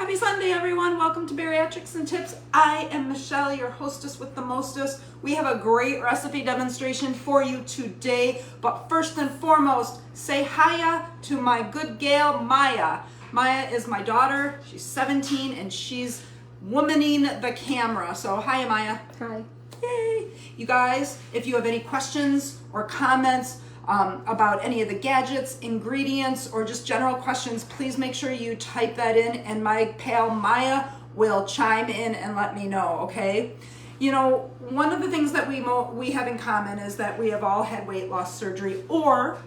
Happy Sunday, everyone. Welcome to Bariatrics and Tips. I am Michelle, your hostess with the mostest. We have a great recipe demonstration for you today, but first and foremost, say hiya to my good gal, Maya. Maya is my daughter. She's 17 and she's womaning the camera. So hiya, Maya. Hi. Yay. You guys, if you have any questions or comments, about any of the gadgets, ingredients, or just general questions, please make sure you type that in and my pal Maya will chime in and let me know, okay? You know, one of the things that we have in common is that we have all had weight loss surgery, or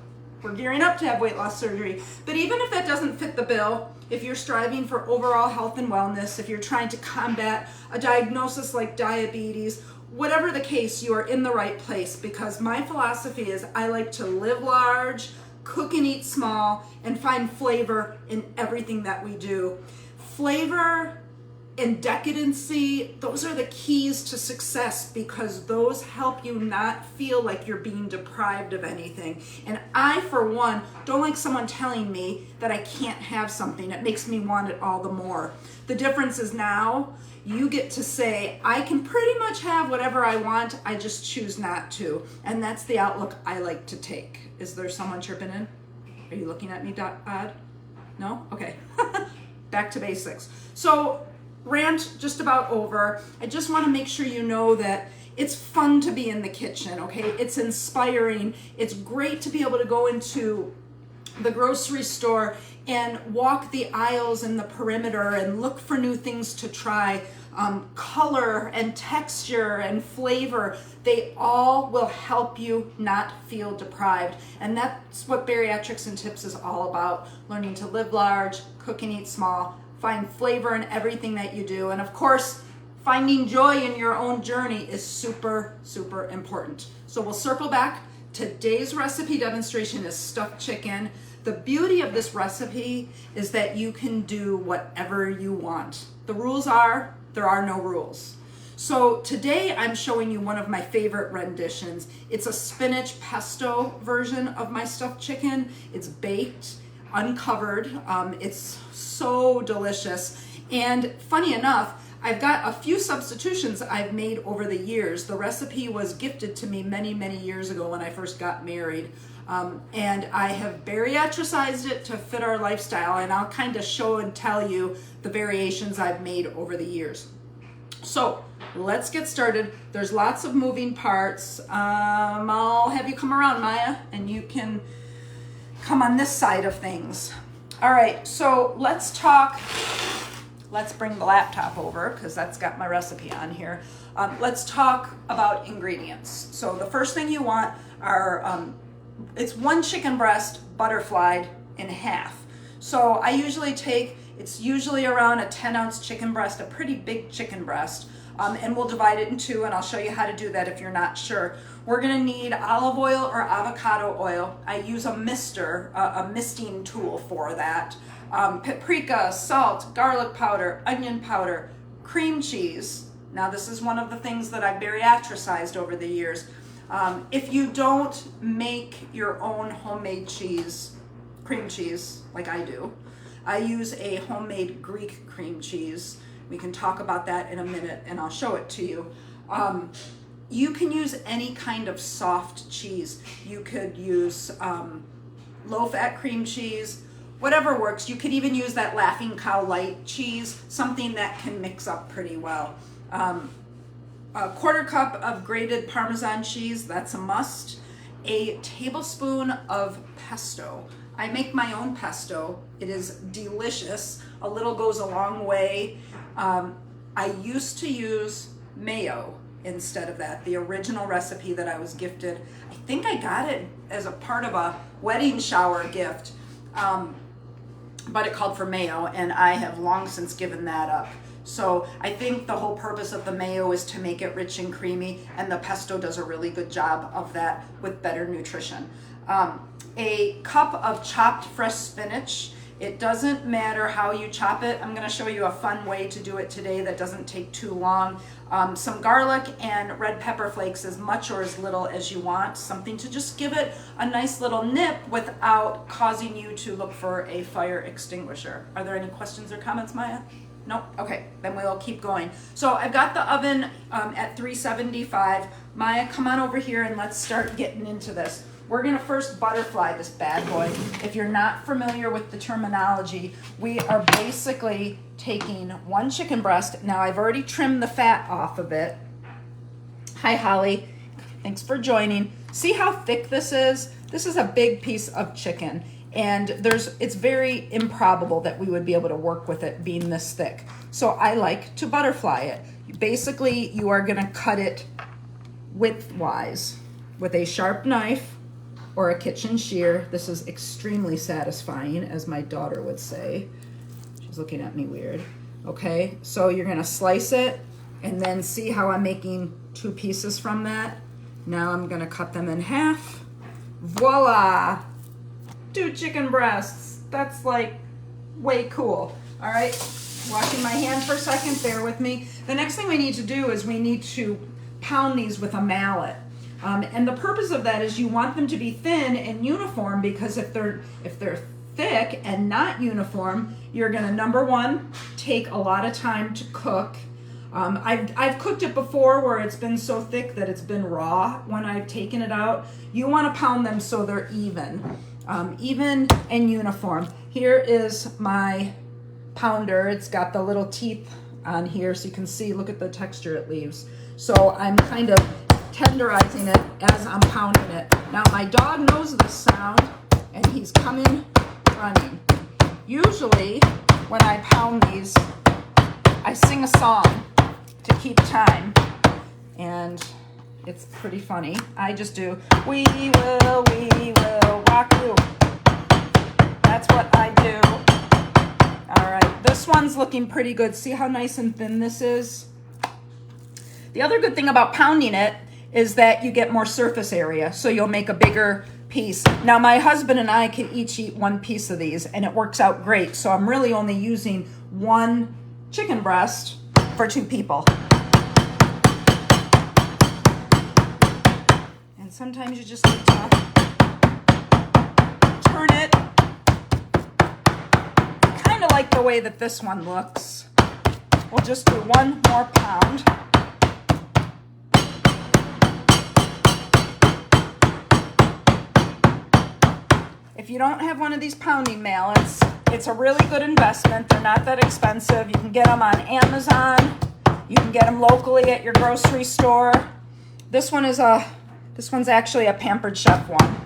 we're gearing up to have weight loss surgery. But even if that doesn't fit the bill, if you're striving for overall health and wellness, if you're trying to combat a diagnosis like diabetes, whatever the case, you are in the right place, because my philosophy is I like to live large, cook and eat small, and find flavor in everything that we do. Flavor and decadency, those are the keys to success, because those help you not feel like you're being deprived of anything. And I, for one, don't like someone telling me that I can't have something. It makes me want it all the more. The difference is now you get to say, I can pretty much have whatever I want, I just choose not to. And that's the outlook I like to take. Is there someone chirping in? Are you looking at me odd? No? Okay. Back to basics. So, rant just about over. I just want to make sure you know that it's fun to be in the kitchen, okay? It's inspiring. It's great to be able to go into the grocery store and walk the aisles and the perimeter and look for new things to try. Color and texture and flavor, they all will help you not feel deprived. And that's what Bariatrics and Tips is all about. Learning to live large, cook and eat small, find flavor in everything that you do. And of course, finding joy in your own journey is super, super important. So we'll circle back. Today's recipe demonstration is stuffed chicken. The beauty of this recipe is that you can do whatever you want. The rules are, there are no rules. So today I'm showing you one of my favorite renditions. It's a spinach pesto version of my stuffed chicken. It's baked, uncovered. It's so delicious. And funny enough, I've got a few substitutions I've made over the years. The recipe was gifted to me many, many years ago when I first got married. And I have bariatricized it to fit our lifestyle, and I'll kind of show and tell you the variations I've made over the years. So let's get started. There's lots of moving parts. I'll have you come around, Maya, and you can come on this side of things. All right, so let's bring the laptop over because that's got my recipe on here. Let's talk about ingredients. So the first thing you want are, it's one chicken breast butterflied in half. So I usually take, it's usually around a 10-ounce chicken breast, a pretty big chicken breast, and we'll divide it in two, and I'll show you how to do that if you're not sure. We're gonna need olive oil or avocado oil. I use a mister, a misting tool for that. Paprika, salt, garlic powder, onion powder, cream cheese. Now this is one of the things that I've bariatricized over the years. If you don't make your own homemade cheese, cream cheese, like I do, I use a homemade Greek cream cheese. We can talk about that in a minute and I'll show it to you. You can use any kind of soft cheese. You could use low-fat cream cheese, whatever works. You could even use that Laughing Cow light cheese, something that can mix up pretty well. A quarter cup of grated Parmesan cheese, that's a must. A tablespoon of pesto. I make my own pesto. It is delicious. A little goes a long way. I used to use mayo instead of that, the original recipe that I was gifted. I think I got it as a part of a wedding shower gift, but it called for mayo, and I have long since given that up. So I think the whole purpose of the mayo is to make it rich and creamy, and the pesto does a really good job of that with better nutrition. A cup of chopped fresh spinach. It doesn't matter how you chop it. I'm gonna show you a fun way to do it today that doesn't take too long. Some garlic and red pepper flakes, as much or as little as you want. Something to just give it a nice little nip without causing you to look for a fire extinguisher. Are there any questions or comments, Maya? Nope. Okay, then we'll keep going. So I've got the oven at 375. Maya, come on over here and let's start getting into this. We're gonna first butterfly this bad boy. If you're not familiar with the terminology, we are basically taking one chicken breast. Now I've already trimmed the fat off of it. Hi, Holly. Thanks for joining. See how thick this is? This is a big piece of chicken. And it's very improbable that we would be able to work with it being this thick. So I like to butterfly it. Basically, you are gonna cut it widthwise with a sharp knife or a kitchen shear. This is extremely satisfying, as my daughter would say. She's looking at me weird. Okay, so you're gonna slice it and then see how I'm making 2 pieces from that. Now I'm gonna cut them in half. Voila! 2 chicken breasts. That's like way cool. All right, washing my hand for a second, bear with me. The next thing we need to do is we need to pound these with a mallet. And the purpose of that is you want them to be thin and uniform, because if they're thick and not uniform, you're gonna, number one, take a lot of time to cook. I've cooked it before where it's been so thick that it's been raw when I've taken it out. You wanna pound them so they're even and uniform. Here is my pounder. It's got the little teeth on here so you can see, look at the texture it leaves. So I'm kind of tenderizing it as I'm pounding it. Now my dog knows this sound and he's coming running. Usually when I pound these, I sing a song to keep time, and it's pretty funny. I just do, we will rock you. That's what I do. All right, this one's looking pretty good. See how nice and thin this is? The other good thing about pounding it is that you get more surface area, so you'll make a bigger piece. Now my husband and I can each eat 1 piece of these and it works out great. So I'm really only using 1 chicken breast for 2 people. And sometimes you just need to turn it. Kind of like the way that this one looks. We'll just do 1 more pound. If you don't have one of these pounding mallets, it's a really good investment. They're not that expensive. You can get them on Amazon. You can get them locally at your grocery store. This one's actually a Pampered Chef one,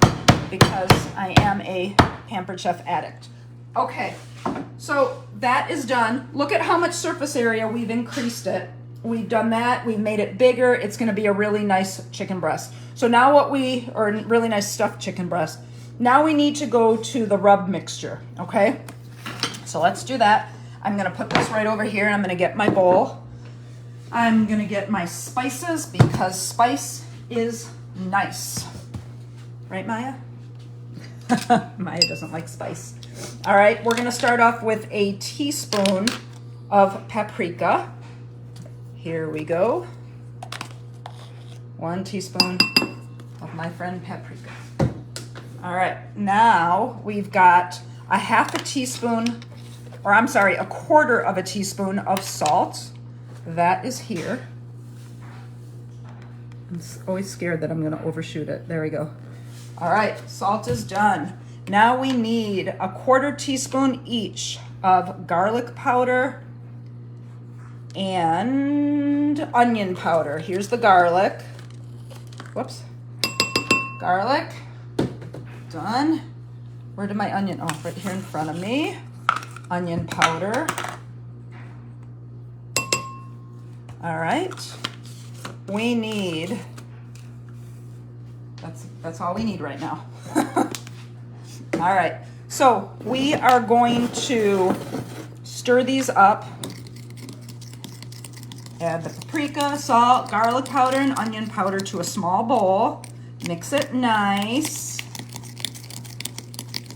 because I am a Pampered Chef addict. Okay, so that is done. Look at how much surface area we've increased it. We've done that. We've made it bigger. It's going to be a really nice chicken breast. So now or really nice stuffed chicken breast. Now we need to go to the rub mixture, okay? So let's do that. I'm gonna put this right over here and I'm gonna get my bowl. I'm gonna get my spices, because spice is nice. Right, Maya? Maya doesn't like spice. All right, we're gonna start off with a teaspoon of paprika. Here we go. 1 teaspoon of my friend paprika. All right, now we've got a 1/2 teaspoon, or I'm sorry, 1/4 teaspoon of salt. That is here. I'm always scared that I'm gonna overshoot it. There we go. All right, salt is done. Now we need 1/4 teaspoon each of garlic powder and onion powder. Here's the garlic. Whoops. Garlic. Done. Where did my onion? Oh, right here in front of me. Onion powder. All right. We need, that's all we need right now. All right. So we are going to stir these up. Add the paprika, salt, garlic powder, and onion powder to a small bowl. Mix it nice.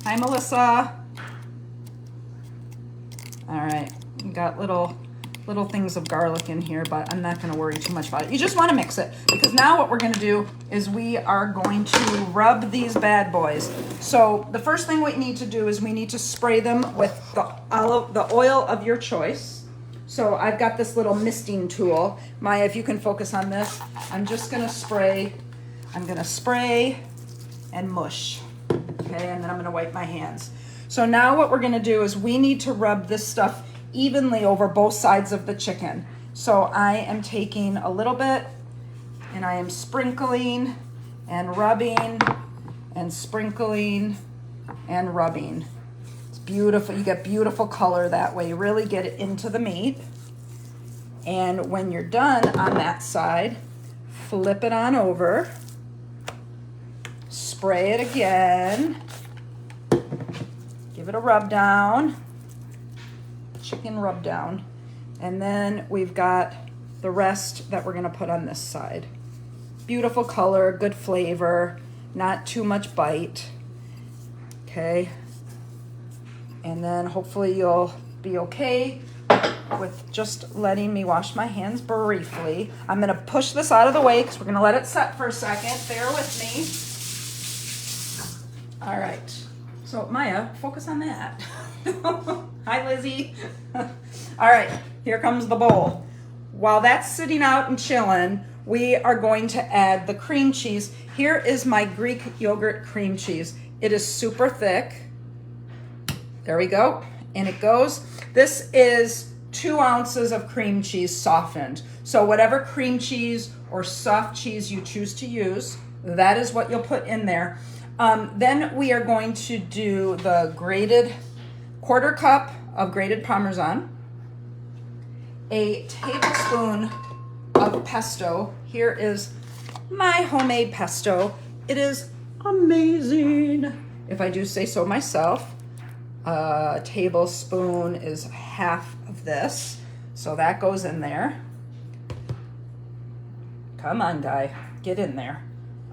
Hi, Melissa. All right, we got little things of garlic in here, but I'm not gonna worry too much about it. You just wanna mix it, because now what we're gonna do is we are going to rub these bad boys. So the first thing we need to do is we need to spray them with the oil of your choice. So I've got this little misting tool. Maya, if you can focus on this, I'm just gonna spray. I'm gonna spray and mush, okay? And then I'm gonna wipe my hands. So now what we're gonna do is we need to rub this stuff evenly over both sides of the chicken. So I am taking a little bit and I am sprinkling and rubbing and sprinkling and rubbing. It's beautiful. You get beautiful color that way. Really get it into the meat. And when you're done on that side, flip it on over, spray it again, give it a rub down, chicken rub down, and then we've got the rest that we're gonna put on this side. Beautiful color, good flavor, not too much bite, okay? And then hopefully you'll be okay with just letting me wash my hands briefly. I'm gonna push this out of the way because we're gonna let it set for a second. Bear with me. All right, so Maya, focus on that. Hi, Lizzie. All right, here comes the bowl. While that's sitting out and chilling, we are going to add the cream cheese. Here is my Greek yogurt cream cheese. It is super thick. There we go. And it goes. This is 2 ounces of cream cheese softened. So whatever cream cheese or soft cheese you choose to use, that is what you'll put in there. Then we are going to do the grated 1/4 cup of grated Parmesan, a tablespoon of pesto. Here is my homemade pesto. It is amazing, if I do say so myself. A tablespoon is half of this, so that goes in there. Come on, guy, get in there.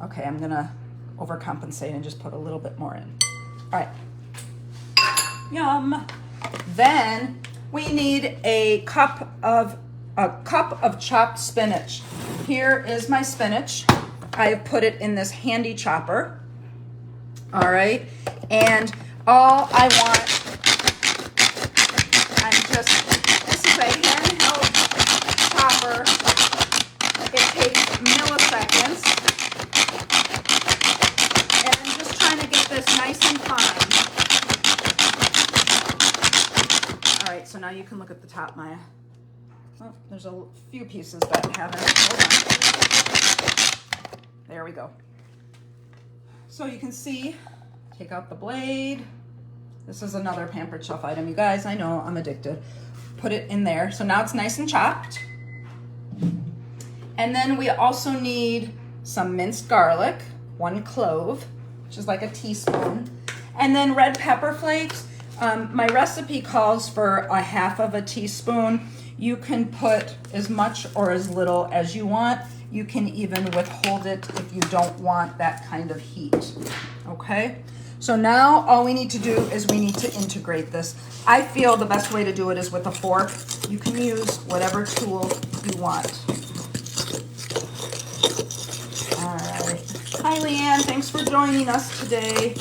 Okay, I'm gonna overcompensate and just put a little bit more in. All right, yum. Then we need a cup of chopped spinach. Here is my spinach. I have put it in this handy chopper. All right, and all I want, this is a handheld chopper. It takes milliseconds. And I'm just trying to get this nice and fine. All right, so now you can look at the top, Maya. Oh, there's a few pieces that haven't. Hold on. There we go. So you can see, take out the blade. This is another Pampered Chef item. You guys, I know I'm addicted. Put it in there. So now it's nice and chopped. And then we also need some minced garlic, 1 clove, which is like a teaspoon. And then red pepper flakes. My recipe calls for 1/2 teaspoon. You can put as much or as little as you want. You can even withhold it if you don't want that kind of heat, okay? So now all we need to do is we need to integrate this. I feel the best way to do it is with a fork. You can use whatever tool you want. All right. Hi, Leanne. Thanks for joining us today.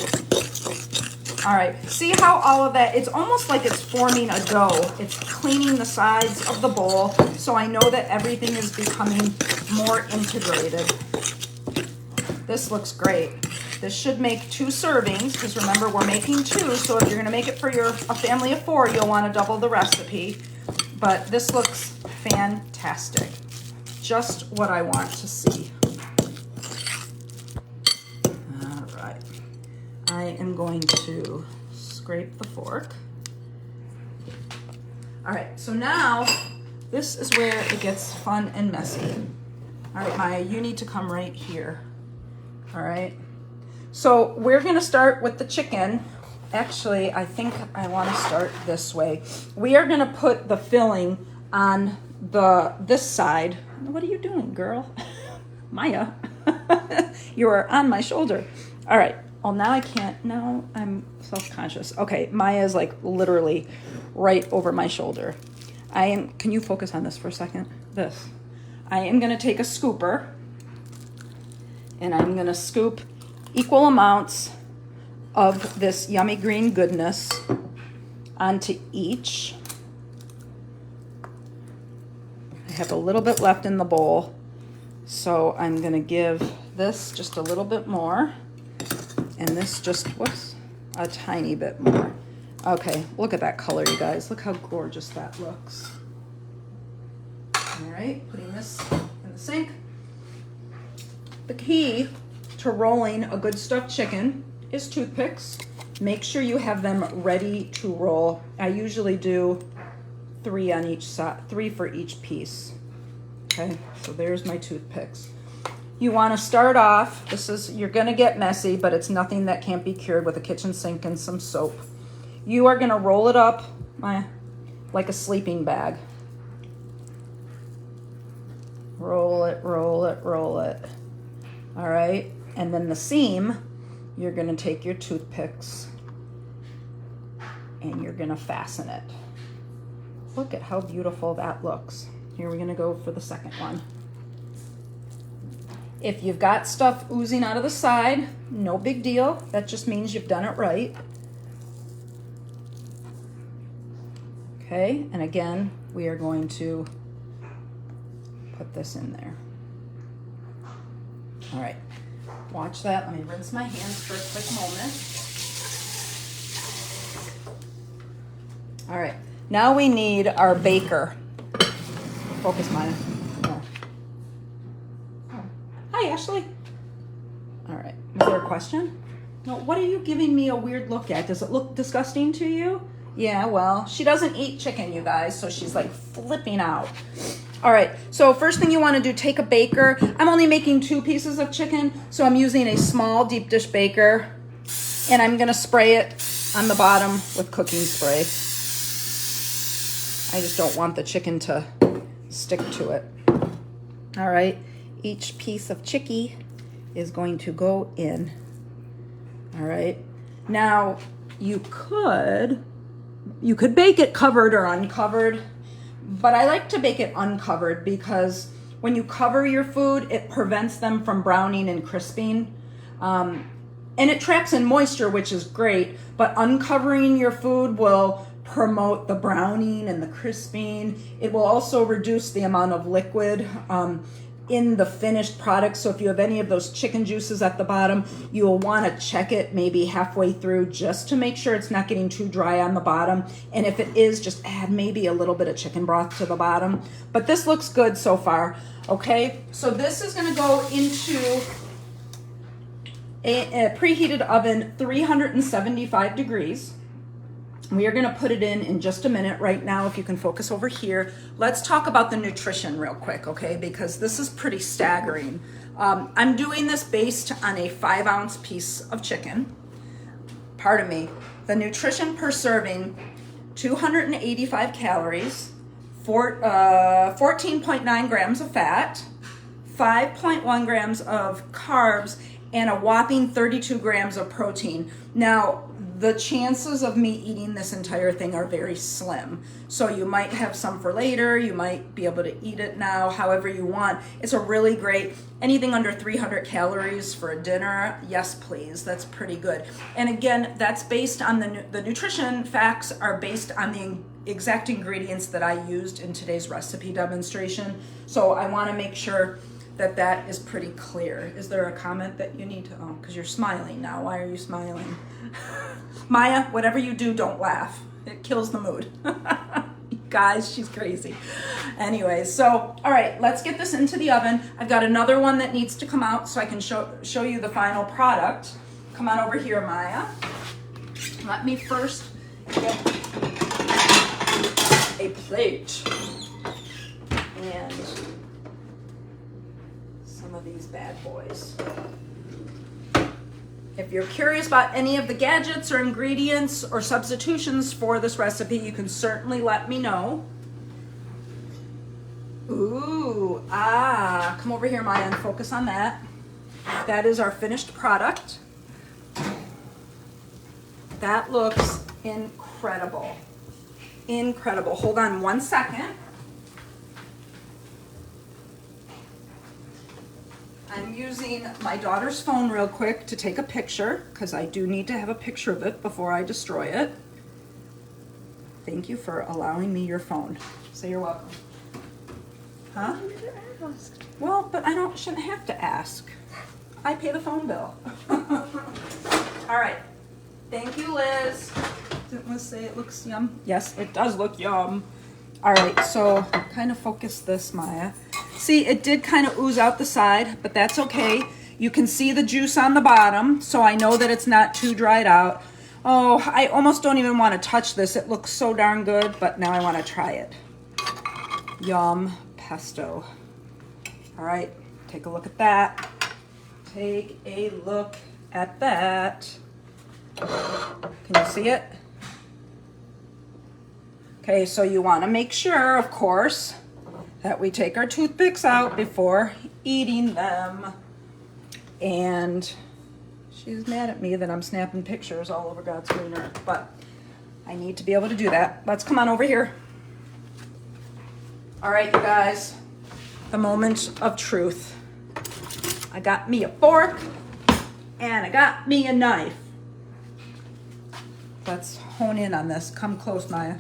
All right. See how all of that, it's almost like it's forming a dough. It's cleaning the sides of the bowl, so I know that everything is becoming more integrated. This looks great. This should make 2 servings, because remember, we're making 2, so if you're gonna make it for a family of 4, you'll wanna double the recipe. But this looks fantastic. Just what I want to see. All right. I am going to scrape the fork. All right, so now this is where it gets fun and messy. All right, Maya, you need to come right here. All right. So we're gonna start with the chicken. Actually, I think I wanna start this way. We are gonna put the filling on this side. What are you doing, girl? Maya, you are on my shoulder. All right, well now I can't, now I'm self-conscious. Okay, Maya is like literally right over my shoulder. Can you focus on this for a second? This. I am gonna take a scooper and I'm gonna scoop equal amounts of this yummy green goodness onto each. have a little bit left in the bowl. So I'm gonna give this just a little bit more, and this just, whoops, a tiny bit more. Okay, look at that color, you guys. Look how gorgeous that looks. All right, putting this in the sink. The key to rolling a good stuffed chicken is toothpicks. Make sure you have them ready to roll. I usually do 3 on each side, 3 for each piece. Okay, so there's my toothpicks. You want to start off, you're going to get messy, but it's nothing that can't be cured with a kitchen sink and some soap. You are going to roll it up like a sleeping bag. Roll it, roll it, roll it. All right, and then the seam, you're going to take your toothpicks and you're going to fasten it. Look at how beautiful that looks. Here we're going to go for the second one. If you've got stuff oozing out of the side, no big deal. That just means you've done it right. Okay, and again, we are going to put this in there. All right, watch that. Let me rinse my hands for a quick moment. All right, now we need our baker. Focus, Maya. Oh. Hi, Ashley. All right, is there a question? No, what are you giving me a weird look at? Does it look disgusting to you? Yeah, well, she doesn't eat chicken, you guys, so she's like flipping out. All right, so first thing you want to do, take a baker. I'm only making 2 pieces of chicken, so I'm using a small deep dish baker, and I'm going to spray it on the bottom with cooking spray. I just don't want the chicken to stick to it. All right, each piece of chicky is going to go in. All right, now you could bake it covered or uncovered, but I like to bake it uncovered because when you cover your food, it prevents them from browning and crisping. And it traps in moisture, which is great, but uncovering your food will promote the browning and the crisping. It will also reduce the amount of liquid in the finished product. So if you have any of those chicken juices at the bottom, you will want to check it maybe halfway through just to make sure it's not getting too dry on the bottom. And if it is, just add maybe a little bit of chicken broth to the bottom. But this looks good so far. Okay, so this is going to go into a preheated oven, 375 degrees. We are going to put it in just a minute. Right now, if you can focus over here, let's talk about the nutrition real quick, okay? Because this is pretty staggering. I'm doing this based on a 5-ounce piece of chicken. Pardon me. The nutrition per serving, 285 calories, 14.9 grams of fat, 5.1 grams of carbs, and a whopping 32 grams of protein. Now, the chances of me eating this entire thing are very slim. So you might have some for later, you might be able to eat it now, however you want. It's a really great, anything under 300 calories for a dinner, yes please, that's pretty good. And again, that's based on the nutrition facts are based on the exact ingredients that I used in today's recipe demonstration. So I wanna make sure that is pretty clear. Is there a comment that you need to, oh, because you're smiling now. Why are you smiling? Maya, whatever you do, don't laugh. It kills the mood. Guys, she's crazy. Anyway, so, all right, let's get this into the oven. I've got another one that needs to come out so I can show you the final product. Come on over here, Maya. Let me first get a plate and some of these bad boys. If you're curious about any of the gadgets or ingredients or substitutions for this recipe, you can certainly let me know. Ooh, come over here, Maya, and focus on that. That is our finished product. That looks incredible. Incredible. Hold on one second. I'm using my daughter's phone real quick to take a picture because I do need to have a picture of it before I destroy it. Thank you for allowing me your phone. Say you're welcome. Huh? I never asked. Well, but I shouldn't have to ask. I pay the phone bill. All right. Thank you, Liz. Didn't Liz say it looks yum? Yes, it does look yum. All right, so kind of focus this, Maya. See, it did kind of ooze out the side, but that's okay. You can see the juice on the bottom, so I know that it's not too dried out. Oh, I almost don't even want to touch this. It looks so darn good, but now I want to try it. Yum, pesto. All right, take a look at that. Take a look at that. Can you see it? Okay, so you want to make sure, of course, that we take our toothpicks out before eating them. And she's mad at me that I'm snapping pictures all over God's green earth, but I need to be able to do that. Let's come on over here. All right, you guys, the moment of truth. I got me a fork and I got me a knife. Let's hone in on this. Come close, Maya.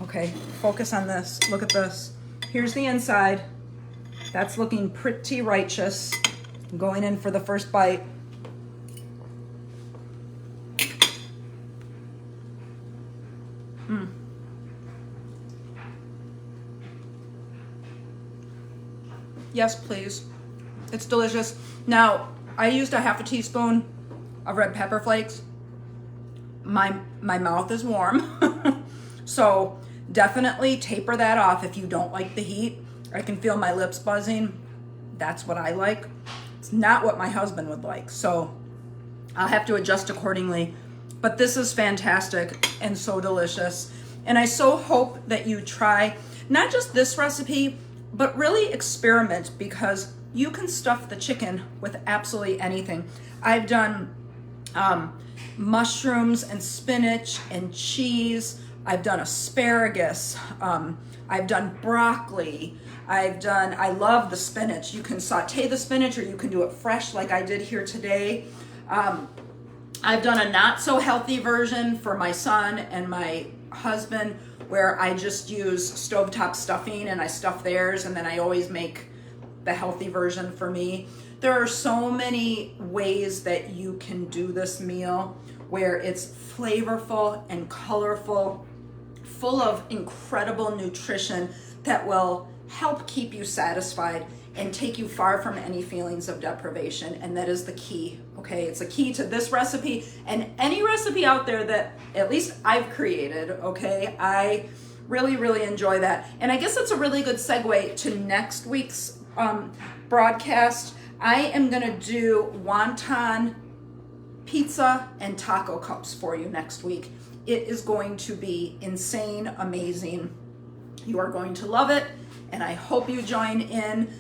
Okay, focus on this. Look at this. Here's the inside. That's looking pretty righteous. I'm going in for the first bite. Yes, please. It's delicious. Now, I used a half a teaspoon of red pepper flakes. My mouth is warm. So definitely taper that off if you don't like the heat. I can feel my lips buzzing. That's what I like. It's not what my husband would like. So I'll have to adjust accordingly. But this is fantastic and so delicious. And I so hope that you try not just this recipe, but really experiment, because you can stuff the chicken with absolutely anything. I've done mushrooms and spinach and cheese. I've done asparagus. I've done broccoli. I love the spinach. You can saute the spinach or you can do it fresh like I did here today. I've done a not so healthy version for my son and my husband where I just use stovetop stuffing and I stuff theirs, and then I always make the healthy version for me. There are so many ways that you can do this meal where it's flavorful and colorful, full of incredible nutrition that will help keep you satisfied and take you far from any feelings of deprivation. And that is the key, okay? It's a key to this recipe and any recipe out there that at least I've created, okay? I really, really enjoy that. And I guess it's a really good segue to next week's broadcast. I am gonna do wonton pizza and taco cups for you next week. It is going to be insane, amazing. You are going to love it, and I hope you join in.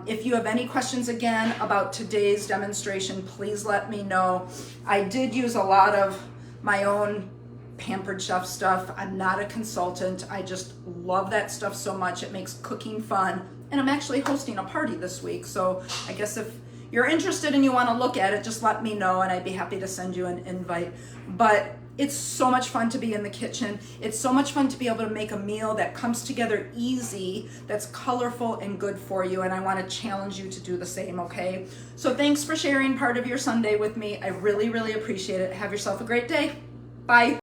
If you have any questions again about today's demonstration, please let me know. I did use a lot of my own Pampered Chef stuff. I'm not a consultant. I just love that stuff so much. It makes cooking fun. And I'm actually hosting a party this week. So I guess if you're interested and you want to look at it, just let me know and I'd be happy to send you an invite. But it's so much fun to be in the kitchen. It's so much fun to be able to make a meal that comes together easy, that's colorful and good for you. And I want to challenge you to do the same, okay? So thanks for sharing part of your Sunday with me. I really, really appreciate it. Have yourself a great day. Bye.